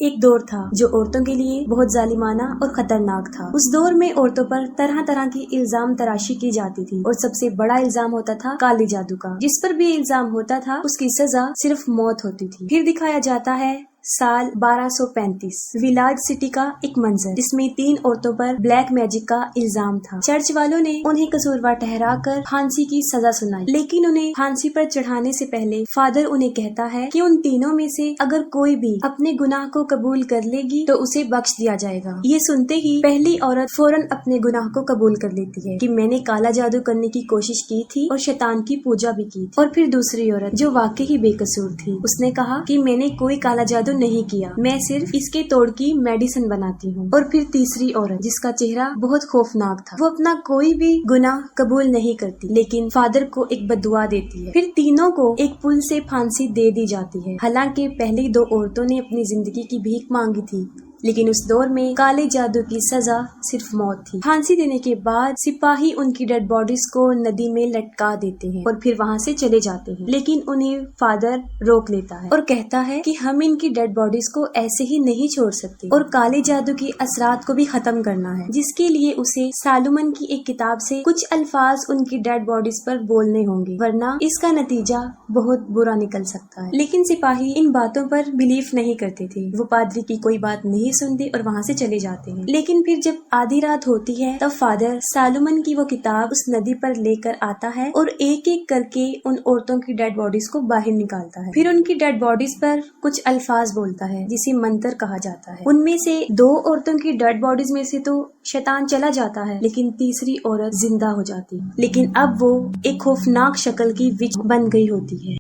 ایک دور تھا جو عورتوں کے لیے بہت ظالمانہ اور خطرناک تھا۔ اس دور میں عورتوں پر طرح طرح کی الزام تراشی کی جاتی تھی اور سب سے بڑا الزام ہوتا تھا کالے جادو کا۔ جس پر بھی الزام ہوتا تھا اس کی سزا صرف موت ہوتی تھی۔ پھر دکھایا جاتا ہے سال 1235 ولاج سٹی کا ایک منظر جس میں 3 عورتوں پر بلیک میجک کا الزام تھا۔ چرچ والوں نے انہیں قصوروار ٹھہرا کر پھانسی کی سزا سنائی، لیکن انہیں پھانسی پر چڑھانے سے پہلے فادر انہیں کہتا ہے کہ ان تینوں میں سے اگر کوئی بھی اپنے گناہ کو قبول کر لے گی تو اسے بخش دیا جائے گا۔ یہ سنتے ہی پہلی عورت فوراً اپنے گناہ کو قبول کر لیتی ہے کہ میں نے کالا جادو کرنے کی کوشش کی تھی اور شیطان کی پوجا بھی کی تھی۔ اور پھر دوسری عورت جو واقعی ہی بے قصور تھی، اس نے کہا کہ میں نے کوئی کالا جادو نہیں کیا، میں صرف اس کے توڑ کی میڈیسن بناتی ہوں۔ اور پھر تیسری عورت جس کا چہرہ بہت خوفناک تھا، وہ اپنا کوئی بھی گناہ قبول نہیں کرتی لیکن فادر کو ایک بد دعا دیتی ہے۔ پھر تینوں کو ایک پل سے پھانسی دے دی جاتی ہے۔ حالانکہ پہلی 2 عورتوں نے اپنی زندگی کی بھیک مانگی تھی، لیکن اس دور میں کالے جادو کی سزا صرف موت تھی۔ پھانسی دینے کے بعد سپاہی ان کی ڈیڈ باڈیز کو ندی میں لٹکا دیتے ہیں اور پھر وہاں سے چلے جاتے ہیں، لیکن انہیں فادر روک لیتا ہے اور کہتا ہے کہ ہم ان کی ڈیڈ باڈیز کو ایسے ہی نہیں چھوڑ سکتے اور کالے جادو کی اثرات کو بھی ختم کرنا ہے، جس کے لیے اسے سالومن کی ایک کتاب سے کچھ الفاظ ان کی ڈیڈ باڈیز پر بولنے ہوں گے، ورنہ اس کا نتیجہ بہت برا نکل سکتا ہے۔ لیکن سپاہی ان باتوں پر بلیف نہیں کرتے تھے، وہ پادری کی کوئی بات نہیں سنتے اور وہاں سے چلے جاتے ہیں۔ لیکن پھر جب آدھی رات ہوتی ہے تب فادر سالومن کی وہ کتاب اس ندی پر لے کر آتا ہے اور ایک ایک کر کے ان عورتوں کی ڈیڈ باڈیز کو باہر نکالتا ہے۔ پھر ان کی ڈیڈ باڈیز پر کچھ الفاظ بولتا ہے جسے منتر کہا جاتا ہے۔ ان میں سے 2 عورتوں کی ڈیڈ باڈیز میں سے تو شیطان چلا جاتا ہے، لیکن تیسری عورت زندہ ہو جاتی ہے، لیکن اب وہ ایک خوفناک شکل کی وچ بن گئی ہوتی ہے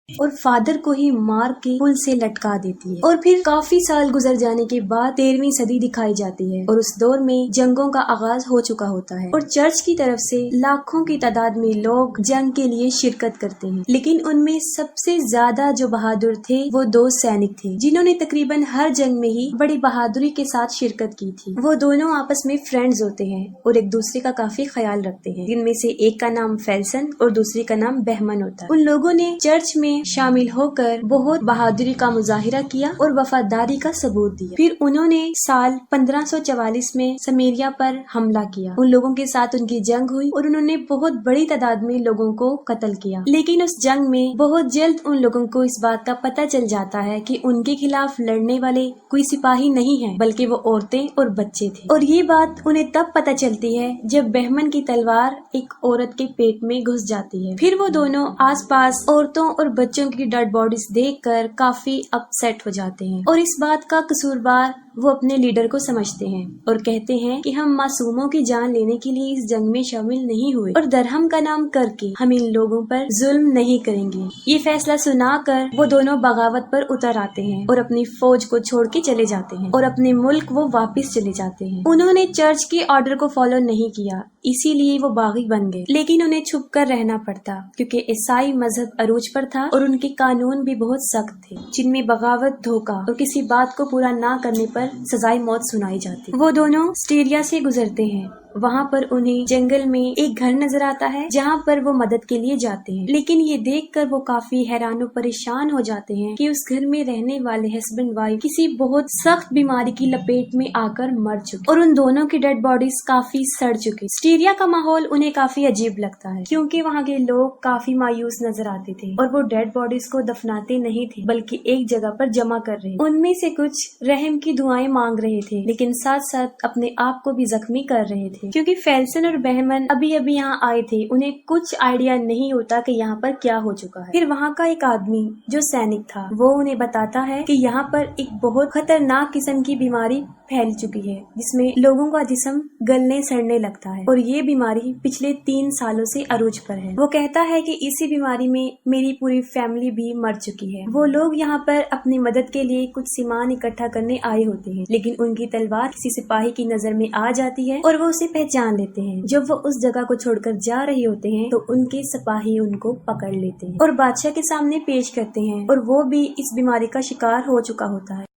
اور فادر کو ہی مار کے پل سے لٹکا دیتی ہے۔ اور پھر کافی سال گزر جانے کے بعد 13ویں صدی دکھائی جاتی ہے اور اس دور میں جنگوں کا آغاز ہو چکا ہوتا ہے اور چرچ کی طرف سے لاکھوں کی تعداد میں لوگ جنگ کے لیے شرکت کرتے ہیں، لیکن ان میں سب سے زیادہ جو بہادر تھے وہ 2 سینک تھے جنہوں نے تقریباً ہر جنگ میں ہی بڑی بہادری کے ساتھ شرکت کی تھی۔ وہ دونوں آپس میں فرینڈز ہوتے ہیں اور ایک دوسرے کا کافی خیال رکھتے ہیں، جن میں سے ایک کا نام فیلسن اور دوسری کا نام بہمن ہوتا ہے۔ ان لوگوں نے چرچ میں شامل ہو کر بہت بہادری کا مظاہرہ کیا اور وفاداری کا ثبوت دیا۔ پھر انہوں نے سال 1544 میں سمیریا پر حملہ کیا، ان لوگوں کے ساتھ ان کی جنگ ہوئی اور انہوں نے بہت بڑی تعداد میں لوگوں کو قتل کیا، لیکن اس جنگ میں بہت جلد ان لوگوں کو اس بات کا پتہ چل جاتا ہے کہ ان کے خلاف لڑنے والے کوئی سپاہی نہیں ہیں بلکہ وہ عورتیں اور بچے تھے، اور یہ بات انہیں تب پتہ چلتی ہے جب بہمن کی تلوار ایک عورت کے پیٹ میں گھس جاتی ہے۔ پھر وہ دونوں آس پاس عورتوں اور بچوں کی ڈیڈ باڈیز دیکھ کر کافی اپسیٹ ہو جاتے ہیں اور اس بات کا قصوروار وہ اپنے لیڈر کو سمجھتے ہیں اور کہتے ہیں کہ ہم معصوموں کی جان لینے کے لیے اس جنگ میں شامل نہیں ہوئے اور درہم کا نام کر کے ہم ان لوگوں پر ظلم نہیں کریں گے۔ یہ فیصلہ سنا کر وہ دونوں بغاوت پر اتر آتے ہیں اور اپنی فوج کو چھوڑ کے چلے جاتے ہیں اور اپنے ملک وہ واپس چلے جاتے ہیں۔ انہوں نے چرچ کے آرڈر کو فالو نہیں کیا، اسی لیے وہ باغی بن گئے، لیکن انہیں چھپ کر رہنا پڑتا کیونکہ عیسائی مذہب عروج پر تھا اور ان کے قانون بھی بہت سخت تھے، جن میں بغاوت، دھوکہ اور کسی بات کو پورا نہ کرنے پر سزائے موت سنائی جاتی۔ وہ دونوں سٹیریا سے گزرتے ہیں، وہاں پر انہیں جنگل میں ایک گھر نظر آتا ہے جہاں پر وہ مدد کے لیے جاتے ہیں، لیکن یہ دیکھ کر وہ کافی حیران و پریشان ہو جاتے ہیں کہ اس گھر میں رہنے والے ہسبینڈ وائف کسی بہت سخت بیماری کی لپیٹ میں آ کر مر چکے اور ان دونوں کی ڈیڈ باڈیز کافی سڑ چکی۔ سٹیریا کا ماحول انہیں کافی عجیب لگتا ہے کیونکہ وہاں کے لوگ کافی مایوس نظر آتے تھے اور وہ ڈیڈ باڈیز کو دفناتے نہیں تھے بلکہ ایک جگہ پر جمع کر رہے۔ ان میں سے کچھ رحم کی دعائیں مانگ رہے تھے لیکن ساتھ ساتھ اپنے آپ کو بھی زخمی کر رہے تھے کیونکہ فیلسن اور بہمن ابھی یہاں آئے تھے، انہیں کچھ آئیڈیا نہیں ہوتا کہ یہاں پر کیا ہو چکا ہے۔ پھر وہاں کا ایک آدمی جو سینک تھا وہ انہیں بتاتا ہے کہ یہاں پر ایک بہت خطرناک قسم کی بیماری پھیل چکی ہے جس میں لوگوں کا جسم گلنے سڑنے لگتا ہے اور یہ بیماری پچھلے 3 سالوں سے عروج پر ہے۔ وہ کہتا ہے کہ اسی بیماری میں میری پوری فیملی بھی مر چکی ہے۔ وہ لوگ یہاں پر اپنی مدد کے لیے کچھ سامان اکٹھا کرنے آئے ہوتے ہیں لیکن ان کی تلوار کسی سپاہی کی نظر میں آ جاتی ہے اور وہ اسے پہچان لیتے ہیں۔ جب وہ اس جگہ کو چھوڑ کر جا رہے ہوتے ہیں تو ان کے سپاہی ان کو پکڑ لیتے ہیں اور بادشاہ کے سامنے پیش کرتے ہیں اور وہ بھی اس بیماری کا شکار ہو چکا ہوتا ہے۔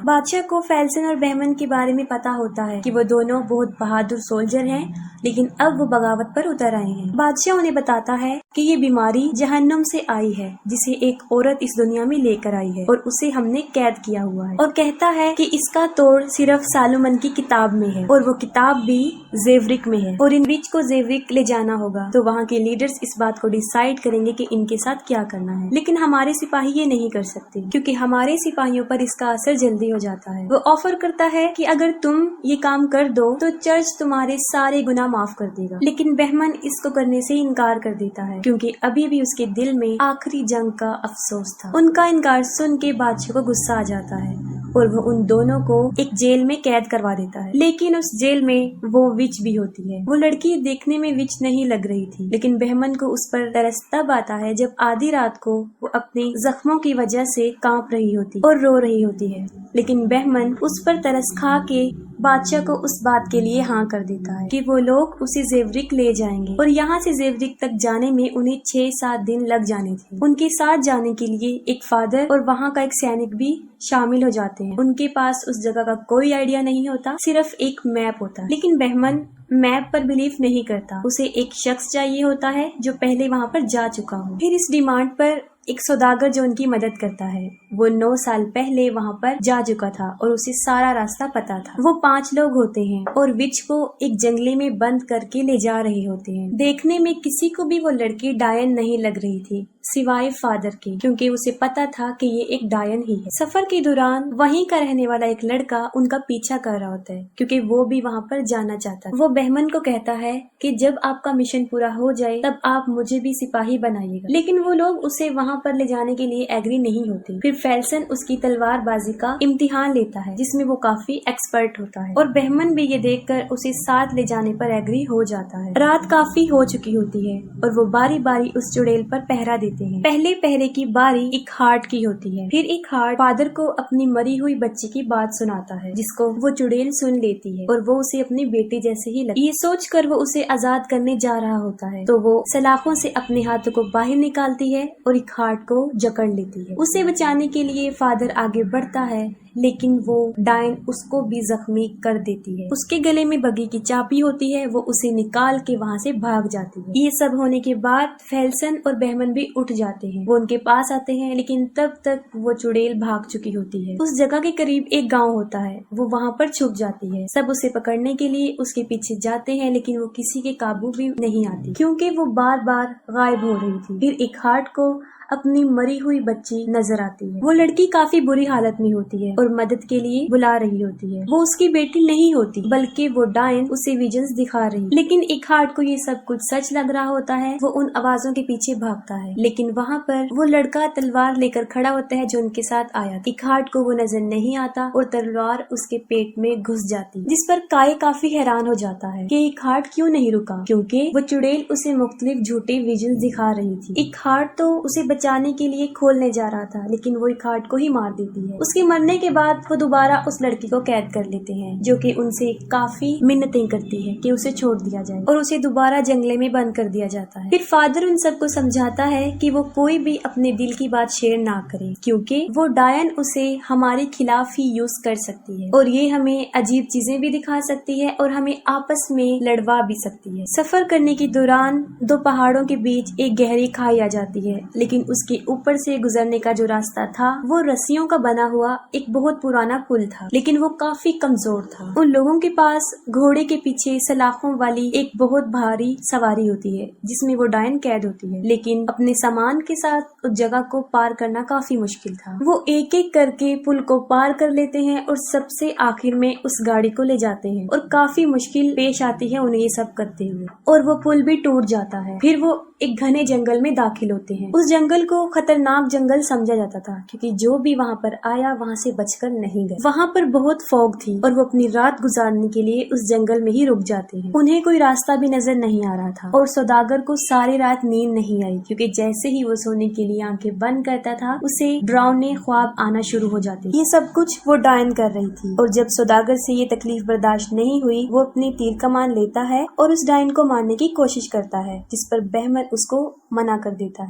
بادشاہ کو فیلسن اور بہمن کے بارے میں پتا ہوتا ہے کہ وہ دونوں بہت بہادر سولجر ہیں، لیکن اب وہ بغاوت پر اتر آئے ہیں۔ بادشاہ انہیں بتاتا ہے کہ یہ بیماری جہنم سے آئی ہے جسے ایک عورت اس دنیا میں لے کر آئی ہے اور اسے ہم نے قید کیا ہوا ہے، اور کہتا ہے کہ اس کا توڑ صرف سالومن کی کتاب میں ہے اور وہ کتاب بھی زیورک میں ہے اور ان وچ کو زیورک لے جانا ہوگا۔ تو وہاں کے لیڈرز اس بات کو ڈیسائیڈ کریں گے کہ ان کے ساتھ کیا کرنا ہے، لیکن ہمارے سپاہی یہ نہیں کر سکتے کیونکہ ہمارے سپاہیوں پر اس کا اثر جلدی ہو جاتا ہے۔ وہ آفر کرتا ہے کہ اگر تم یہ کام کر دو تو چرچ تمہارے سارے گناہ معاف کر دے گا، لیکن بہمن اس کو کرنے سے انکار کر دیتا ہے کیونکہ ابھی بھی اس کے دل میں آخری جنگ کا افسوس تھا۔ ان کا انکار سن کے بادشاہ کو غصہ آ جاتا ہے اور وہ ان دونوں کو ایک جیل میں قید کروا دیتا ہے، لیکن اس جیل میں وہ وچ بھی ہوتی ہے۔ وہ لڑکی دیکھنے میں وچ نہیں لگ رہی تھی، لیکن بہمن کو اس پر ترس تب آتا ہے جب آدھی رات کو وہ اپنے زخموں کی وجہ سے کانپ رہی ہوتی اور رو رہی ہوتی ہے، لیکن بہمن اس پر ترس کھا کے بادشاہ کو اس بات کے لیے ہاں کر دیتا ہے کہ وہ لوگ اسے زیورک لے جائیں گے اور یہاں سے زیورک تک جانے میں انہیں 6-7 دن لگ جانے تھے۔ ان کے ساتھ جانے کے لیے ایک فادر اور وہاں کا ایک سینک بھی شامل ہو جاتے ہیں۔ ان کے پاس اس جگہ کا کوئی آئیڈیا نہیں ہوتا، صرف ایک میپ ہوتا ہے، لیکن بہمن میپ پر بلیف نہیں کرتا، اسے ایک شخص چاہیے ہوتا ہے جو پہلے وہاں پر جا چکا ہو۔ پھر اس ڈیمانڈ پر ایک سوداگر جو ان کی مدد کرتا ہے، وہ 9 سال پہلے وہاں پر جا چکا تھا اور اسے سارا راستہ پتا تھا۔ وہ 5 لوگ ہوتے ہیں اور وچ کو ایک جنگلے میں بند کر کے لے جا رہے ہوتے ہیں۔ دیکھنے میں کسی کو بھی وہ لڑکی ڈائن نہیں لگ رہی تھی سوائے فادر کے، کیونکہ اسے پتا تھا کہ یہ ایک ڈائن ہی ہے۔ سفر کے دوران وہیں کا رہنے والا ایک لڑکا ان کا پیچھا کر رہا ہوتا ہے کیونکہ وہ بھی وہاں پر جانا چاہتا ہے۔ وہ بہمن کو کہتا ہے کہ جب آپ کا مشن پورا ہو جائے تب آپ مجھے بھی سپاہی بنائیے گا، لیکن وہ لوگ اسے وہاں پر لے جانے کے لیے ایگری نہیں ہوتے۔ پھر فیلسن اس کی تلوار بازی کا امتحان لیتا ہے جس میں وہ کافی ایکسپرٹ ہوتا ہے اور بہمن بھی یہ دیکھ کر اسے ساتھ لے جانے پر ایگری ہو جاتا ہے۔ رات کافی ہو چکی ہوتی ہے اور وہ باری باری اس چڑیل پر پہرا دیتے ہیں۔ پہلے پہرے کی باری ایک ہارٹ کی ہوتی ہے، پھر ایک ہارٹ فادر کو اپنی مری ہوئی بچی کی بات سناتا ہے جس کو وہ چڑیل سن لیتی ہے اور وہ اسے اپنی بیٹی جیسے ہی لگتی ہے۔ یہ سوچ کر وہ اسے آزاد کرنے جا رہا ہوتا ہے تو وہ سلاخوں سے اپنے ہاتھوں کو باہر نکالتی ہے اور ایک ہارٹ کو جکڑ لیتی ہے۔ اسے بچانے کے لیے فادر آگے بڑھتا ہے لیکن وہ ڈائن اس کو بھی زخمی کر دیتی ہے۔ اس کے گلے میں بگی کی چابی ہوتی ہے، وہ اسے نکال کے وہاں سے بھاگ جاتی ہے۔ یہ سب ہونے کے بعد فیلسن اور بہمن بھی اٹھ جاتے ہیں، وہ ان کے پاس آتے ہیں لیکن تب تک وہ چڑیل بھاگ چکی ہوتی ہے۔ اس جگہ کے قریب ایک گاؤں ہوتا ہے، وہ وہاں پر چھپ جاتی ہے۔ سب اسے پکڑنے کے لیے اس کے پیچھے جاتے ہیں لیکن وہ کسی کے قابو بھی نہیں آتی کیونکہ وہ بار بار غائب ہو رہی تھی۔ پھر ایک ہارٹ کو اپنی مری ہوئی بچی نظر آتی ہے۔ وہ لڑکی کافی بری حالت میں ہوتی ہے اور مدد کے لیے بلا رہی ہوتی ہے۔ وہ اس کی بیٹی نہیں ہوتی بلکہ وہ ڈائن اسے ویژنز دکھا رہی، لیکن ایک ہارٹ کو یہ سب کچھ سچ لگ رہا ہوتا ہے۔ وہ ان آوازوں کے پیچھے بھاگتا ہے لیکن وہاں پر وہ لڑکا تلوار لے کر کھڑا ہوتا ہے جو ان کے ساتھ آیا تھا۔ ایک ہارٹ کو وہ نظر نہیں آتا اور تلوار اس کے پیٹ میں گھس جاتی، جس پر کائے کافی حیران ہو جاتا ہے کہ ایک ہارٹ کیوں نہیں رکا، کیونکہ وہ چڑیل اسے مختلف جھوٹے ویژنز دکھا رہی تھی۔ ایک ہارٹ تو اسے بچانے کے لیے کھولنے جا رہا تھا لیکن وہ ایک ہارٹ کو ہی مار دیتی ہے۔ اس کے مرنے کے بعد وہ دوبارہ اس لڑکی کو قید کر لیتے ہیں جو کہ ان سے کافی منتیں کرتی ہے کہ اسے چھوڑ دیا جائے اور اسے دوبارہ جنگلے میں بند کر دیا جاتا ہے۔ پھر فادر ان سب کو سمجھاتا ہے کہ وہ کوئی بھی اپنے دل کی بات شیئر نہ کرے کیونکہ وہ ڈائن اسے ہمارے خلاف ہی یوز کر سکتی ہے اور یہ ہمیں عجیب چیزیں بھی دکھا سکتی ہے اور ہمیں آپس میں لڑوا بھی سکتی ہے۔ سفر کرنے کے دوران 2 پہاڑوں کے بیچ ایک گہری کھائی آ جاتی ہے لیکن اس کے اوپر سے گزرنے کا جو راستہ تھا وہ رسیوں کا بنا ہوا ایک بہت پرانا پل تھا لیکن وہ کافی کمزور تھا۔ ان لوگوں کے پاس گھوڑے کے پیچھے سلاخوں والی ایک بہت بھاری سواری ہوتی ہے جس میں وہ ڈائن قید ہوتی ہے، لیکن اپنے سامان کے ساتھ اس جگہ کو پار کرنا کافی مشکل تھا۔ وہ ایک ایک کر کے پل کو پار کر لیتے ہیں اور سب سے آخر میں اس گاڑی کو لے جاتے ہیں اور کافی مشکل پیش آتی ہے انہیں یہ سب کرتے ہوئے اور وہ پل بھی ٹوٹ جاتا ہے۔ پھر وہ ایک گھنے جنگل میں داخل ہوتے ہیں۔ اس جنگل کو خطرناک جنگل سمجھا جاتا تھا کیونکہ جو بھی وہاں پر آیا وہاں سے بچ کر نہیں گئے۔ وہاں پر بہت فوگ تھی اور وہ اپنی رات گزارنے کے لیے اس جنگل میں ہی رک جاتے ہیں۔ انہیں کوئی راستہ بھی نظر نہیں آ رہا تھا اور سوداگر کو ساری رات نیند نہیں آئی کیونکہ جیسے ہی وہ سونے کے لیے آنکھیں بند کرتا تھا اسے ڈراؤنے خواب آنا شروع ہو جاتے۔ یہ سب کچھ وہ ڈائن کر رہی تھی اور جب سوداگر سے یہ تکلیف برداشت نہیں ہوئی وہ اپنی تیر کمان لیتا ہے اور اس ڈائن کو مارنے کی کوشش کرتا ہے جس پر بہمن اس کو منع کر دیتا ہے۔